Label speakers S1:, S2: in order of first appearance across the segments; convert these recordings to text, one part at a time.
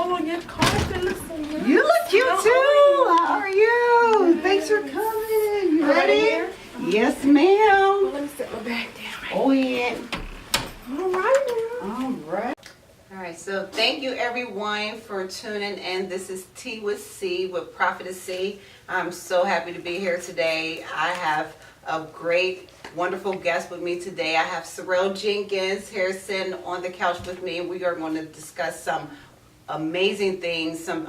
S1: Oh, your carpet looks so nice.
S2: You look cute too. How are you? Thanks for coming. You ready? Yes, ma'am.
S1: Let me set my bag down.
S2: Oh, yeah.
S1: All right now.
S2: All right. All right, so thank you everyone for tuning in. This is Tea with C with Prophetess C. I'm so happy to be here today. I have a great, wonderful guest with me today. I have Sorrell Jenkins here sitting on the couch with me, and we are going to discuss some amazing things, some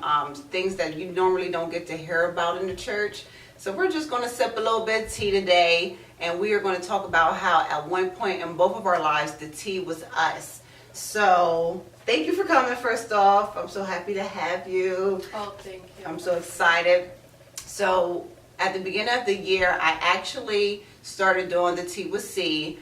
S2: things that you normally don't get to hear about in the church. So we're just going to sip a little bit of tea today, and we are going to talk about how at one point in both of our lives, the tea was us. So thank you for coming, first off. I'm so happy to have you.
S1: Oh, thank you.
S2: I'm so excited. So at the beginning of the year, I actually started doing the Tea with C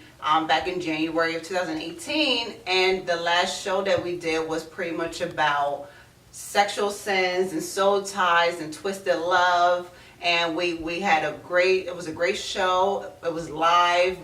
S2: back in January of 2018. And the last show that we did was pretty much about sexual sins and soul ties and twisted love. And we had it was a great show. It was live.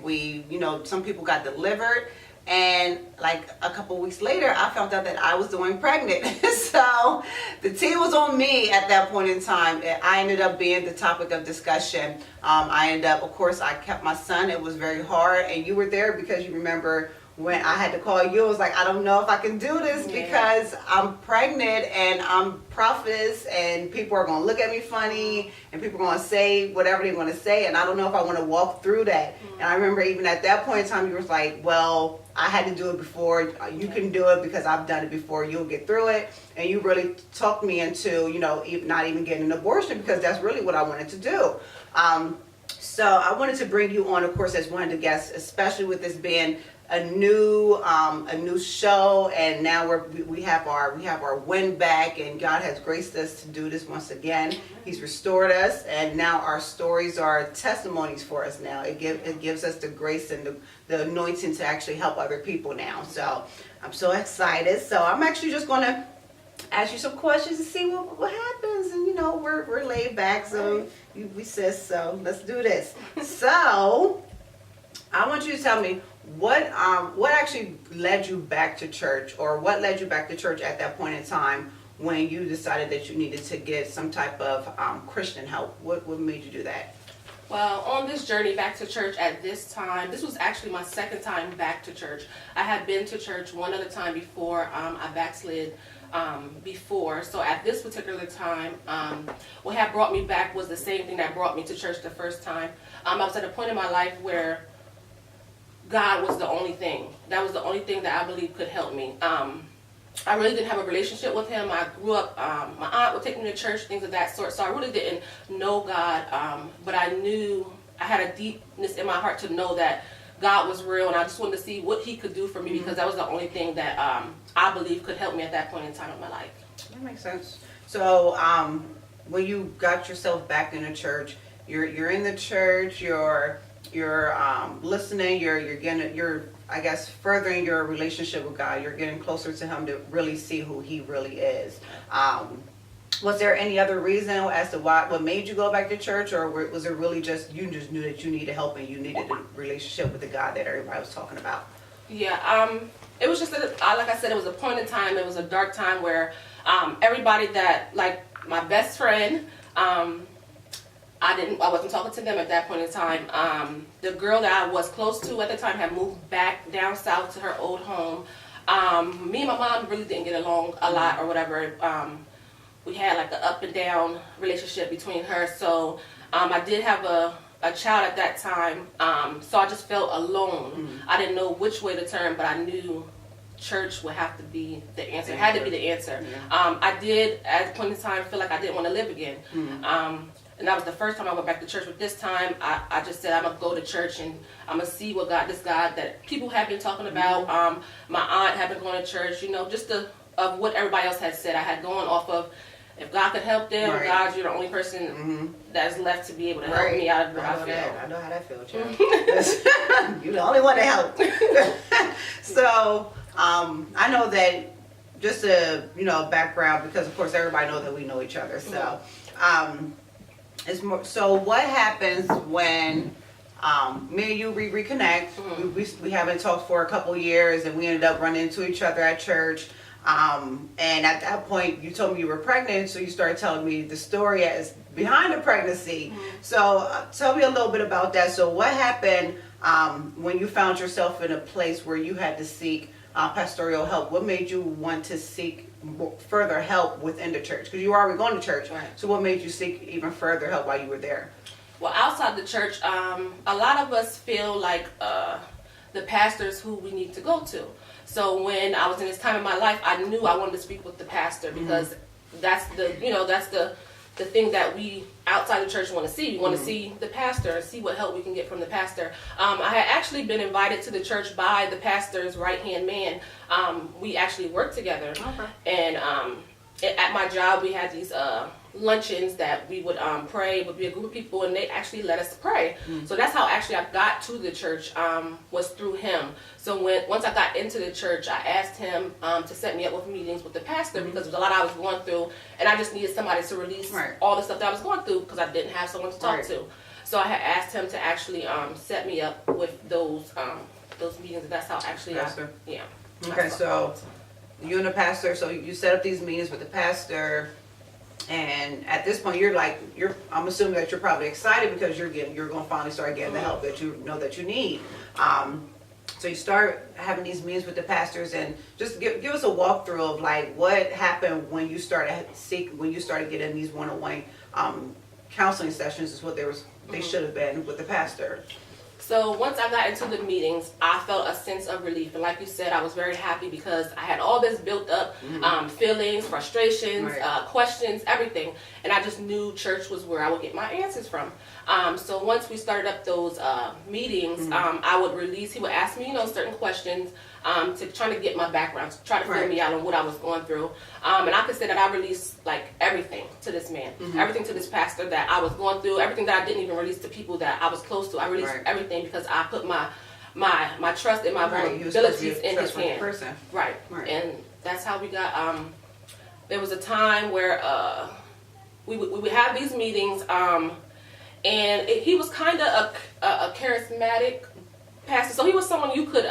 S2: Some people got delivered. And like a couple weeks later, I found out that I was doing pregnant. So the tea was on me at that point in time. I ended up being the topic of discussion. Of course, I kept my son. It was very hard. And you were there because you remember when I had to call you. I was like, I don't know if I can do this because I'm pregnant and I'm prophetess and people are going to look at me funny and people are going to say whatever they're going to say. And I don't know if I want to walk through that. And I remember even at that point in time, you were like, well, I had to do it before. You can do it because I've done it before. You'll get through it. And you really talked me into, not even getting an abortion because that's really what I wanted to do. So I wanted to bring you on, of course, as one of the guests, especially with this being a new show, and now we have our win back, and God has graced us to do this once again. He's restored us, and now our stories are testimonies for us now. It gives us the grace and the anointing to actually help other people now. So I'm so excited. So I'm actually just going to ask you some questions to see what happens, and we're laid back, so we sis, so let's do this. So I want you to tell me what actually led you back to church, or what led you back to church at that point in time when you decided that you needed to get some type of Christian help. What made you do that?
S1: Well, on this journey back to church at this time, this was actually my second time back to church. I had been to church one other time before. I backslid before. So at this particular time, what had brought me back was the same thing that brought me to church the first time. I was at a point in my life where God was the only thing. That was the only thing that I believe could help me. I really didn't have a relationship with him. I grew up, my aunt would take me to church, things of that sort. So I really didn't know God, but I knew, I had a deepness in my heart to know that God was real, and I just wanted to see what he could do for me, because that was the only thing that I believe could help me at that point in time of my life. That
S2: makes sense. So when you got yourself back in the church, you're in the church, you're listening, you're I guess furthering your relationship with God. You're getting closer to him to really see who he really is. Was there any other reason as to what made you go back to church, or was it really just you just knew that you needed help and you needed a relationship with the God that everybody was talking about?
S1: Yeah, it was just that, like I said, it was a point in time. It was a dark time where everybody that, like my best friend, I wasn't talking to them at that point in time. The girl that I was close to at the time had moved back down south to her old home. Me and my mom really didn't get along a lot or whatever. We had like an up and down relationship between her. So I did have a child at that time. So I just felt alone. Mm-hmm. I didn't know which way to turn, but I knew church would have to be the answer. It had to be the answer. Yeah. I did at a point in time feel like I didn't want to live again. Mm-hmm. And that was the first time I went back to church. But this time, I just said I'm going to go to church and I'm going to see what this God that people have been talking about. My aunt had been going to church, just of what everybody else had said. I had gone off of, if God could help them, right. God, you're the only person that's left to be able to help me out of what I feel.
S2: I know how that feels, child. You're the only one to help. So, I know that just a, background, because of course everybody knows that we know each other. So, it's more, so what happens when me and you reconnect? We haven't talked for a couple years, and we ended up running into each other at church. And at that point, you told me you were pregnant, so you started telling me the story as behind the pregnancy. So tell me a little bit about that. So what happened when you found yourself in a place where you had to seek pastoral help? What made you want to seek further help within the church? Because you were already going to church.
S1: Right.
S2: So what made you seek even further help while you were there?
S1: Well, outside the church, a lot of us feel like the pastor's who we need to go to. So when I was in this time in my life, I knew I wanted to speak with the pastor because that's the thing that we outside the church want to see. We want to see the pastor and see what help we can get from the pastor. I had actually been invited to the church by the pastor's right-hand man. We actually worked together.
S2: Okay.
S1: And at my job, we had these luncheons that we would pray. It would be a group of people, and they actually let us pray. So that's how actually I got to the church, was through him. So once I got into the church, I asked him to set me up with meetings with the pastor because there was a lot I was going through, and I just needed somebody to release all the stuff that I was going through because I didn't have someone to talk to. So I had asked him to actually set me up with those meetings, and that's how actually yeah.
S2: Okay, so you and the pastor, so you set up these meetings with the pastor, and at this point I'm assuming that you're probably excited because you're going to finally start getting the help that you know that you need. So you start having these meetings with the pastors, and just give us a walkthrough of like what happened when you started getting these one-on-one counseling sessions is what they should have been with the pastor.
S1: So once I got into the meetings, I felt a sense of relief. And like you said, I was very happy because I had all this built up feelings, frustrations, questions, everything. And I just knew church was where I would get my answers from. So once we started up those meetings, I would release, he would ask me, certain questions to try to get my background, to try to fill me out on what I was going through. And I could say that I released like everything to this man, everything to this pastor that I was going through, everything that I didn't even release to people that I was close to. I released everything because I put my trust and my vulnerabilities in his hands. Right. And that's how we got, there was a time where we would have these meetings, and he was kind of a charismatic pastor, so he was someone you could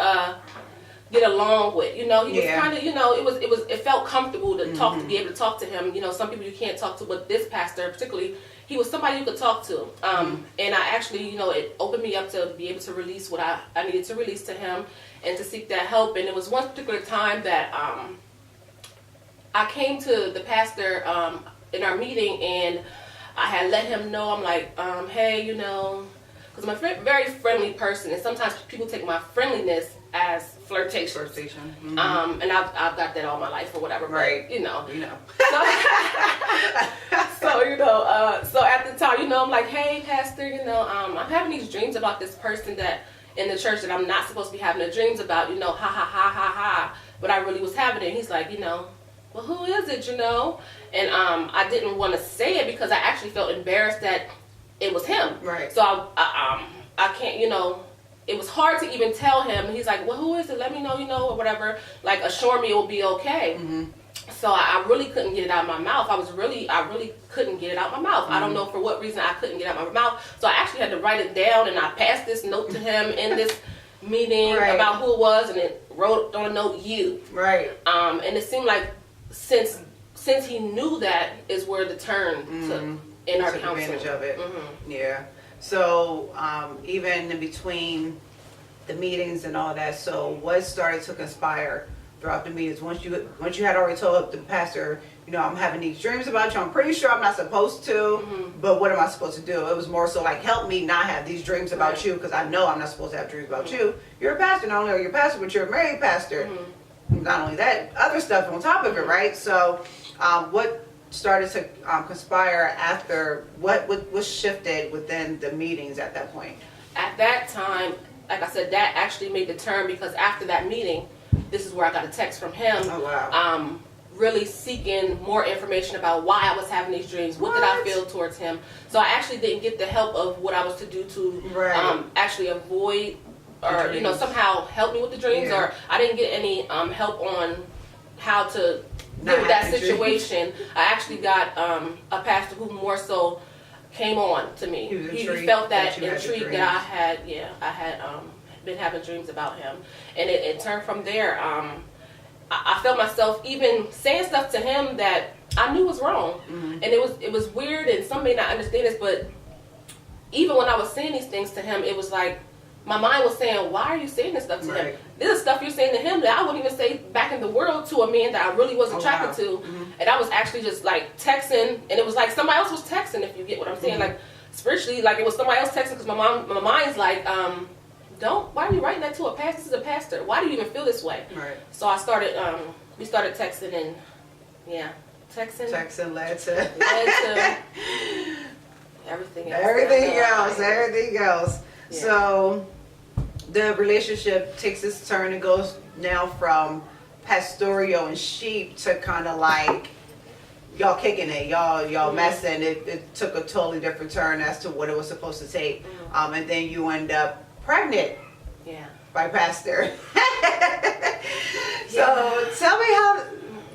S1: get along with. He was kind of, it felt comfortable to talk, to be able to talk to him. Some people you can't talk to, but this pastor particularly, he was somebody you could talk to. And I actually, it opened me up to be able to release what I needed to release to him and to seek that help. And it was one particular time that I came to the pastor in our meeting, and I had let him know, I'm like, hey, because I'm a very friendly person, and sometimes people take my friendliness as flirtation. And I've got that all my life or whatever. But, So at the time, I'm like, hey, pastor, I'm having these dreams about this person that in the church that I'm not supposed to be having the dreams about, ha ha ha ha ha. But I really was having it. And he's like, well, who is it, And I didn't want to say it because I actually felt embarrassed that it was him. Right. So I can't, it was hard to even tell him. And he's like, well, who is it? Let me know, or whatever. Like, assure me it will be okay. So I really couldn't get it out of my mouth. I really couldn't get it out of my mouth. I don't know for what reason I couldn't get it out of my mouth. So I actually had to write it down, and I passed this note to him in this meeting about who it was, and it wrote on a note, you. Right. And it seemed like since he knew that is where the turn took in our council.
S2: Advantage of it. Yeah. So even in between the meetings and all that, so what started to conspire throughout the meetings? Once you had already told the pastor, I'm having these dreams about you. I'm pretty sure I'm not supposed to, but what am I supposed to do? It was more so like, help me not have these dreams about you, because I know I'm not supposed to have dreams about you. You're a pastor. Not only are you a pastor, but you're a married pastor. Not only that, other stuff on top of it, right? So what started to conspire after, what shifted within the meetings at that point?
S1: At that time, like I said, that actually made the turn, because after that meeting, this is where I got a text from him.
S2: Oh, wow.
S1: Really seeking more information about why I was having these dreams. What did I feel towards him? So I actually didn't get the help of what I was to do to actually avoid or somehow help me with the dreams, or I didn't get any help on how to deal with that situation. I actually got a pastor who more so came on to me. He felt that intrigue that I had been having dreams about him, and it turned from there. I felt myself even saying stuff to him that I knew was wrong. And it was weird, and some may not understand this, but even when I was saying these things to him, it was like my mind was saying, why are you saying this stuff to him? This is stuff you're saying to him that I wouldn't even say back in the world to a man that I really was attracted to. And I was actually just like texting, and it was like somebody else was texting, if you get what I'm saying. Like spiritually, like it was somebody else texting, because my mind's like, why are you writing that to a pastor? This is a pastor. Why do you even feel this way? So I started, we started texting, and texting
S2: led to
S1: everything
S2: else. Yeah. So the relationship takes its turn. It goes now from pastoral and sheep to kind of like y'all kicking it, y'all messing. It took a totally different turn as to what it was supposed to take. And then you end up pregnant by pastor. So tell me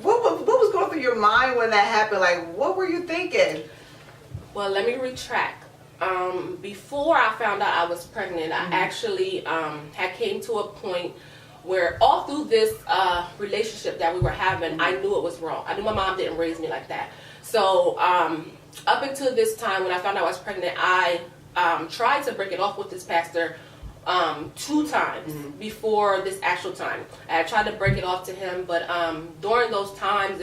S2: what was going through your mind when that happened? Like, what were you thinking?
S1: Well, let me retract. Before I found out I was pregnant, I actually had came to a point where all through this relationship that we were having, I knew it was wrong. I knew my mom didn't raise me like that. So up until this time when I found out I was pregnant, I tried to break it off with this pastor 2 times before this actual time. I tried to break it off to him, but during those times,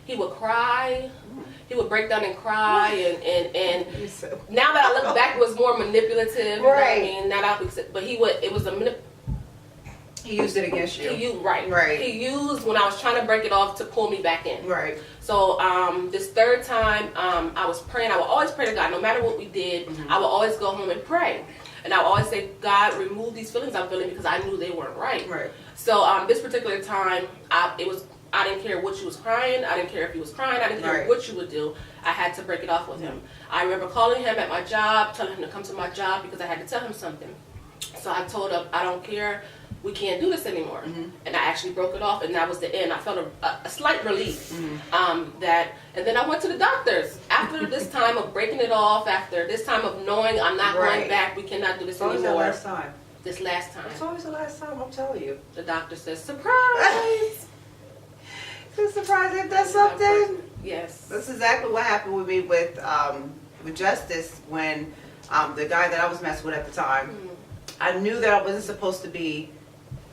S1: he would cry. He would break down and cry, and now that I look back, it was more manipulative. You know what I mean? But
S2: he used it against you.
S1: He used when I was trying to break it off to pull me back in. So this 3rd time, I was praying. I would always pray to God, no matter what we did. I would always go home and pray. And I would always say, God, remove these feelings I'm feeling, because I knew they weren't right. So this particular time, I didn't care what you was crying. I didn't care if he was crying. I didn't care what you would do. I had to break it off with him. I remember calling him at my job, telling him to come to my job because I had to tell him something. So I told him, I don't care. We can't do this anymore. And I actually broke it off, and that was the end. I felt a slight relief. And then I went to the doctors. After this time of breaking it off, after this time of knowing I'm not going back, we cannot do this anymore.
S2: What was the last time?
S1: This last time.
S2: It's always the last time, I'm telling you.
S1: The doctor says, surprise!
S2: So surprised if that's something?
S1: Yes.
S2: That's exactly what happened with me with Justice when the guy that I was messing with at the time, I knew that I wasn't supposed to be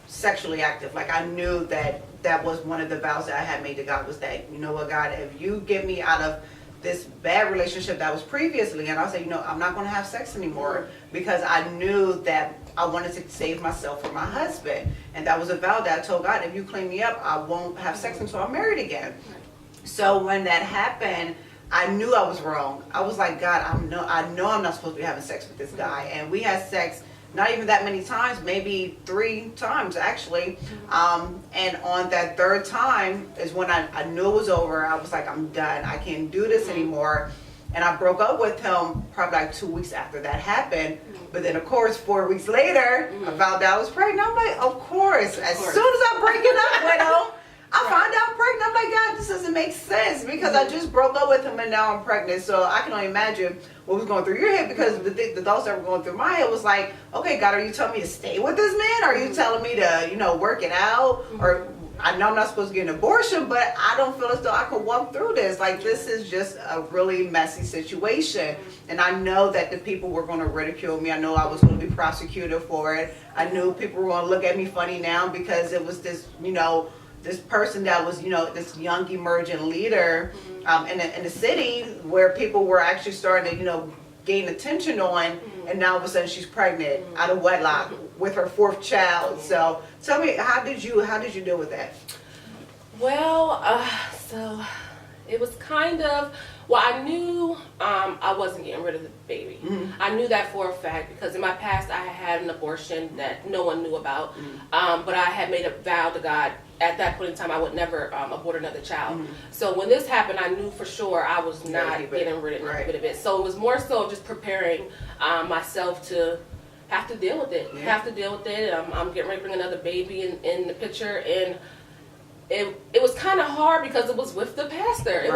S2: sexually active. Like, I knew that was one of the vows that I had made to God, was that, you know what, God, if you get me out of this bad relationship that was previously, and I'll say, I'm not going to have sex anymore, because I knew that I wanted to save myself from my husband. And that was a vow that I told God, if you clean me up, I won't have sex until I'm married again. So when that happened, I knew I was wrong. I was like, God, I know I'm not supposed to be having sex with this guy. And we had sex not even that many times, maybe 3 times actually. And on that 3rd time is when I knew it was over. I was like, I'm done. I can't do this anymore. And I broke up with him probably like 2 weeks after that happened. But then, of course, 4 weeks later, I found out I was pregnant. I'm like, of course. As soon as I'm breaking up with him, I find out pregnant. I'm like, God, this doesn't make sense, because I just broke up with him and now I'm pregnant. So I can only imagine what was going through your head, because the thoughts that were going through my head was like, okay, God, are you telling me to stay with this man? Are you telling me to, work it out? Or I know I'm not supposed to get an abortion, but I don't feel as though I can walk through this. Like, this is just a really messy situation. And I know that the people were going to ridicule me. I know I was going to be prosecuted for it. I knew people were going to look at me funny now, because it was this, this person that was, this young emerging leader in the city, where people were actually starting to, gain attention on, and now all of a sudden she's pregnant out of wedlock with her 4th child. So tell me, how did you deal with that?
S1: Well, so it was kind of, I knew I wasn't getting rid of the baby. I knew that for a fact, because in my past I had an abortion that no one knew about. But I had made a vow to God at that point in time I would never abort another child. So when this happened, I knew for sure I was not getting rid of it. So it was more so just preparing myself to have to deal with it. I'm getting ready to bring another baby in the picture, and it was kind of hard because it was with the pastor. It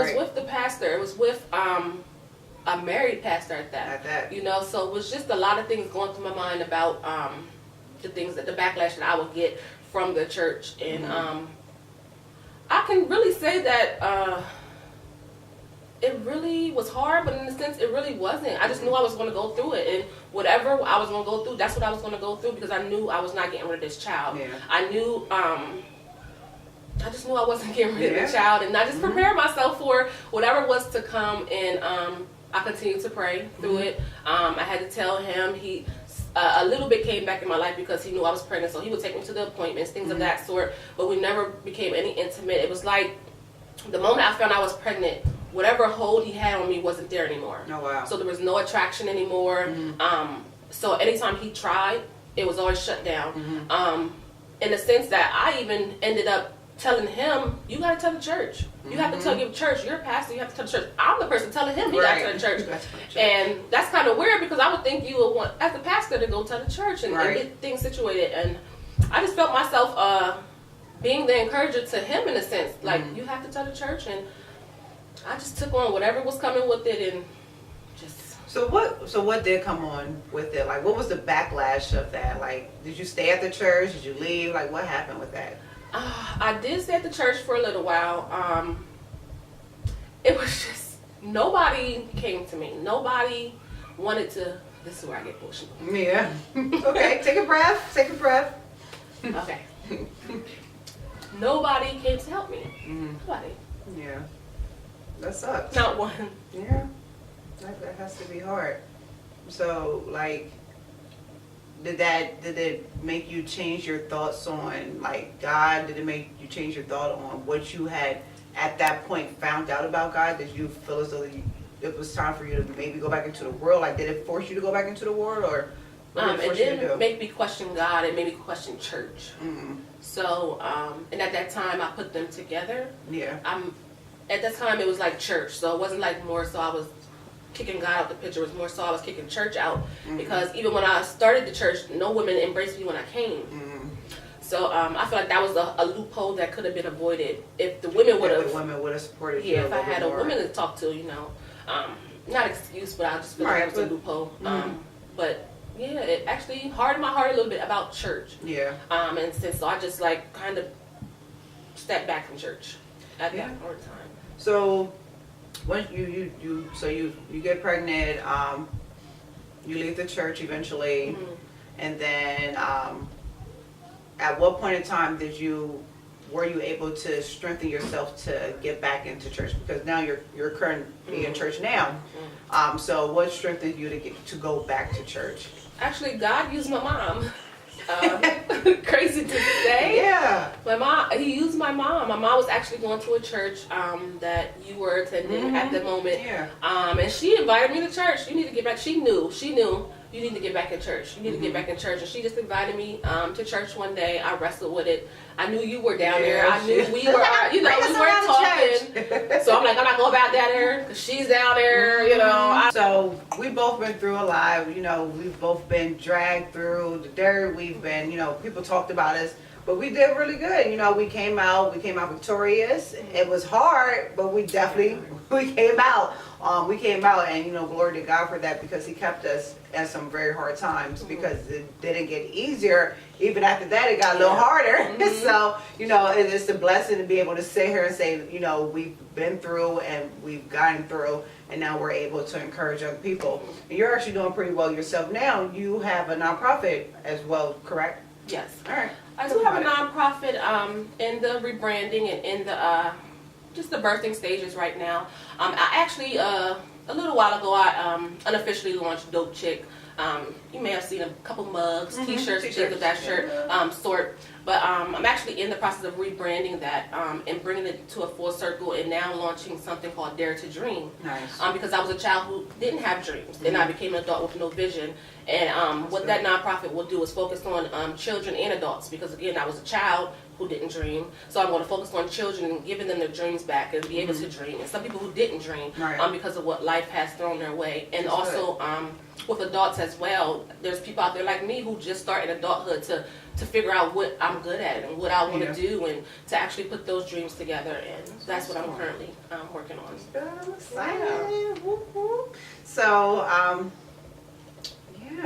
S1: was with a married pastor at that. So it was just a lot of things going through my mind about the backlash that I would get from the church, and I can really say that it really was hard, but in a sense, it really wasn't. I just knew I was going to go through it, and whatever I was going to go through, that's what I was going to go through, because I knew I was not getting rid of this child.
S2: Yeah.
S1: I knew, I just knew I wasn't getting rid of the child, and I just prepared myself for whatever was to come, and I continued to pray through it. I had to tell him a little bit came back in my life because he knew I was pregnant, so he would take me to the appointments, things of that sort, but we never became any intimate. It was like the moment I found I was pregnant, whatever hold he had on me wasn't there anymore.
S2: Oh, wow.
S1: So there was no attraction anymore. So anytime he tried, it was always shut down. In the sense that I even ended up telling him, you got to tell the church. You have to tell your church. You're a pastor. You have to tell the church. I'm the person telling him he got to tell the church. And that's kind of weird, because I would think you would want, as the pastor, to go tell the church and get things situated. And I just felt myself being the encourager to him, in a sense. Like, you have to tell the church. And I just took on whatever was coming with it, and just.
S2: So what did come on with it? Like, what was the backlash of that? Like, did you stay at the church? Did you leave? Like, what happened with that?
S1: I did stay at the church for a little while. It was just, nobody came to me. Nobody wanted to. This is where I get emotional.
S2: Yeah. Okay, take a breath. Take a breath.
S1: Okay. Nobody came to help me. Nobody.
S2: Yeah. That sucks.
S1: Not one.
S2: Yeah. That has to be hard. So, like, did it make you change your thoughts on, like, God? Did it make you change your thought on what you had at that point found out about God? Did you feel as though it was time for you to maybe go back into the world? Like, did it force you to go back into the world, or what did it force you to do?
S1: Didn't make me question God. It made me question church. So, and at that time, I put them together.
S2: Yeah.
S1: At that time, it was like church. So it wasn't like more so I was kicking God out the picture. It was more so I was kicking church out, because even when I started the church, no women embraced me when I came. So I feel like that was a loophole that could have been avoided if the women would have.
S2: If the women would have supported you.
S1: Yeah, if I had a woman to talk to, not excuse, but I just feel like that was a loophole. But yeah, it actually hardened my heart a little bit about church.
S2: Yeah.
S1: And since so I just like kind of stepped back from church at that point in time.
S2: So when you get pregnant, you leave the church eventually, and then at what point in time were you able to strengthen yourself to get back into church? Because now you're currently in church now. So what strengthened you to go back to church?
S1: Actually, God used my mom. Crazy to say.
S2: Yeah.
S1: My mom, he used my mom. My mom was actually going to a church that you were attending at the moment.
S2: Yeah.
S1: And she invited me to church. You need to get back. She knew you need to get back in church. You need to get back in church. And she just invited me to church one day. I wrestled with it. I knew you were down there. I knew we were, we weren't talking. So I'm like, I'm not going back down there because she's down there,
S2: So we both been through a lot. We've both been dragged through the dirt. We've been, people talked about us, but we did really good. We came out victorious. It was hard, but we came out. We came out, and glory to God for that, because He kept us at some very hard times, because it didn't get easier. Even after that, it got a little harder. So it's a blessing to be able to sit here and say, we've been through and we've gotten through, and now we're able to encourage other people. And you're actually doing pretty well yourself now. You have a nonprofit as well, correct?
S1: Yes.
S2: All right.
S1: I do have a nonprofit in the rebranding and in the just the birthing stages right now. I actually a little while ago I unofficially launched Dope Chick. You may have seen a couple mugs, t-shirts, things of that sort. But I'm actually in the process of rebranding that and bringing it to a full circle, and now launching something called Dare to Dream.
S2: Nice.
S1: Because I was a child who didn't have dreams, and I became an adult with no vision. And what that nonprofit will do is focus on children and adults, because again, I was a child who didn't dream. So I'm going to focus on children and giving them their dreams back and be able to dream. And some people who didn't dream because of what life has thrown their way. And also with adults as well, there's people out there like me who just start in adulthood to figure out what I'm good at and what I want to do, and to actually put those dreams together. And that's what I'm currently working on.
S2: So,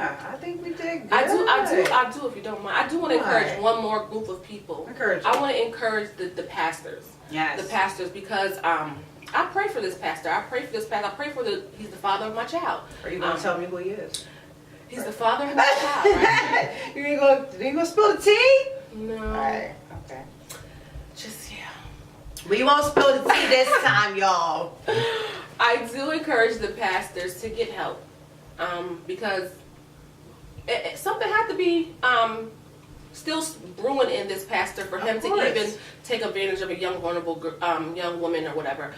S2: Yeah, I think we did good.
S1: I do. If you don't mind, I do want to encourage
S2: Right.
S1: one more group of people.
S2: Encourage
S1: I
S2: them.
S1: want to encourage the pastors.
S2: Yes.
S1: The pastors, because I pray for this pastor. I pray for this pastor. I pray for he's the father of my child.
S2: Are you going to tell me who he is?
S1: He's the father of my child, right?
S2: You ain't gonna spill the tea?
S1: No.
S2: All right. Okay.
S1: Just, yeah.
S2: We won't spill the tea this time, y'all.
S1: I do encourage the pastors to get help, because something had to be still brewing in this pastor for him
S2: Of
S1: to
S2: course.
S1: even take advantage of a young, vulnerable young woman or whatever.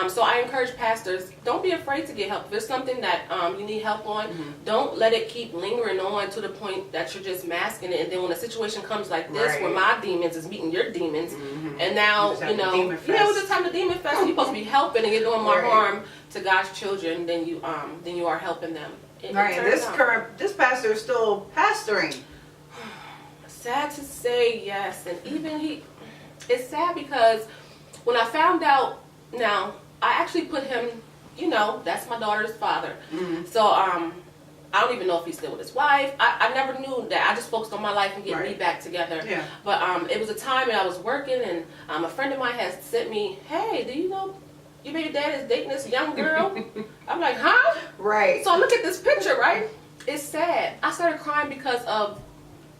S1: So I encourage pastors, don't be afraid to get help. If there's something that you need help on, don't let it keep lingering on to the point that you're just masking it. And then when a situation comes like this, where my demons is meeting your demons, and now,
S2: You just have
S1: we just have the demon fest. You're supposed to be helping, and you're doing more
S2: Right.
S1: harm to God's children than you are helping them.
S2: Right, and this pastor is still pastoring.
S1: Sad to say, yes, and even it's sad because when I found out, now I actually put him, that's my daughter's father. So I don't even know if he's still with his wife. I never knew that. I just focused on my life and getting me back together.
S2: Yeah.
S1: But it was a time when I was working, and a friend of mine had sent me, "Hey, do you know your baby dad is dating this young girl?" I'm like, "Huh?"
S2: Right.
S1: So look at this picture, right? It's sad. I started crying because of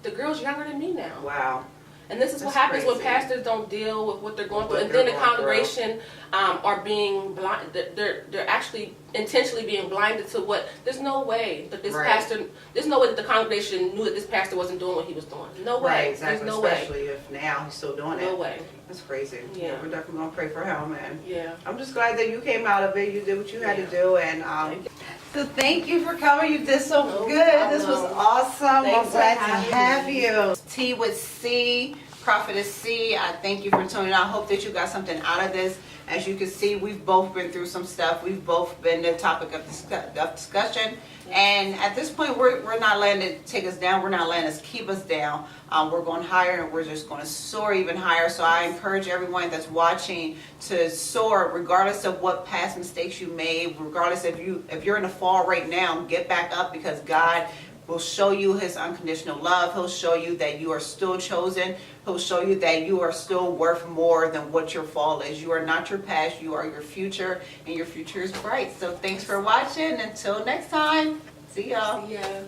S1: the girl's younger than me now.
S2: Wow.
S1: And this is
S2: That's
S1: what happens when
S2: crazy.
S1: pastors don't deal with what they're going through.
S2: What
S1: And
S2: they're
S1: then the
S2: going through.
S1: congregation are being blind. They're actually intentionally being blinded to what. There's no way that this
S2: Right.
S1: pastor. There's no way that the congregation knew that this pastor wasn't doing what he was doing. No way.
S2: Right, exactly.
S1: There's no way.
S2: Especially if now he's still doing it.
S1: No way.
S2: That's crazy.
S1: Yeah.
S2: We're definitely gonna pray for him, and
S1: Yeah.
S2: I'm just glad that you came out of it. You did what you had to do, and
S1: Thank you.
S2: so thank you for coming. You did so
S1: No
S2: good. This was
S1: problem.
S2: awesome.
S1: Thanks
S2: I'm
S1: for
S2: glad to
S1: having
S2: have you. T with C, Prophetess C. I thank you for tuning in. I hope that you got something out of this. As you can see, we've both been through some stuff. We've both been the topic of discussion. And at this point, we're not letting it take us down. We're not letting it keep us down. We're going higher, and we're just going to soar even higher. So I encourage everyone that's watching to soar, regardless of what past mistakes you made, regardless if you're in a fall right now, get back up, because God will show you his unconditional love. He'll show you that you are still chosen. He'll show you that you are still worth more than what your fall is. You are not your past, you are your future, and your future is bright. So thanks for watching. Until next time, see y'all.
S1: Yeah.